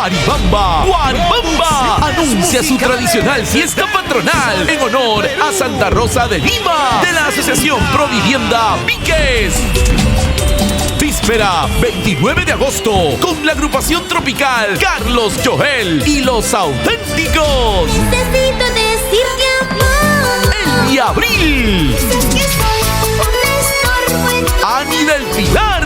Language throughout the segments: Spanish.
Guaribamba. Guaribamba anuncia su tradicional fiesta patronal en honor a Santa Rosa de Lima de la Asociación Provivienda Víquez. Víspera 29 de agosto con la agrupación tropical Carlos Joel y los Auténticos. Necesito decirte amor. El Diabril. Dices que soy un estorbo en tu Ani del Pilar.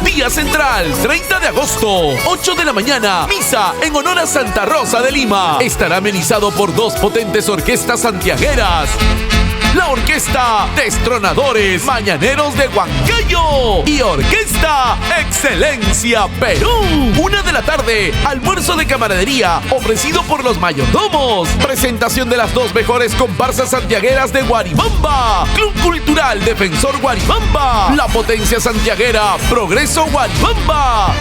Día central 30 de agosto 8 de la mañana. Misa en honor a Santa Rosa de Lima. Estará amenizado por dos potentes orquestas santiagueras. La Orquesta Destronadores Mañaneros de Huancayo y Orquesta Excelencia Perú. 1 de la tarde, almuerzo de camaradería ofrecido por los mayordomos. Presentación de las dos mejores comparsas santiagueras de Guaribamba. Club Cultural Defensor Guaribamba. La Potencia Santiaguera Progreso Guaribamba.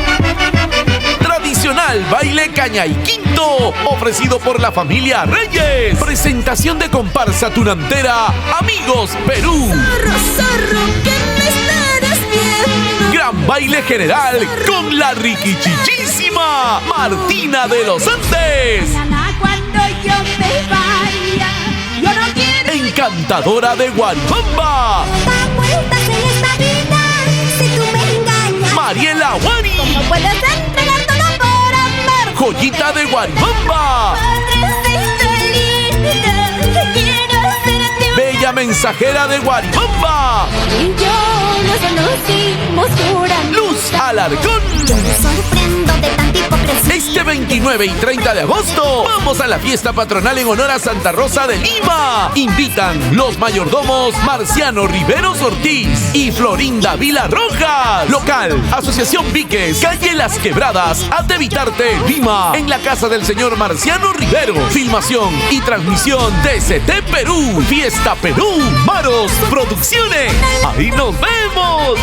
Tradicional baile Caña y Quinto, ofrecido por la familia Reyes. Presentación de comparsa tunantera Amigos Perú. zorro, zorro, que me estarás viendo. Gran baile general con la riquichichísima Martina de los Andes. Mañana cuando yo me vaya, yo no quiero Encantadora de Guaribamba, dar vueltas en esta vida. Si tú me engañas, Mariela Guari. no puedes entregar todo por amor. Joyita de Guaribamba, Quiero ser tu Bella Mensajera de Guaribamba, y yo nos conocimos jurando. Luz Alarcón. Yo me sorprendo de tanta hipocresía. Este 29 y 30 de agosto vamos a la fiesta patronal en honor a Santa Rosa de Lima. Invitan los mayordomos Marciano Riveros Ortiz y Florinda Vila Rojas. Local, Asociación Víquez, calle Las Quebradas, Atevitarte, Lima. En la casa del señor Marciano Rivero. Filmación y transmisión DCT Perú. Fiesta Perú. Maros Producciones. Ahí nos vemos.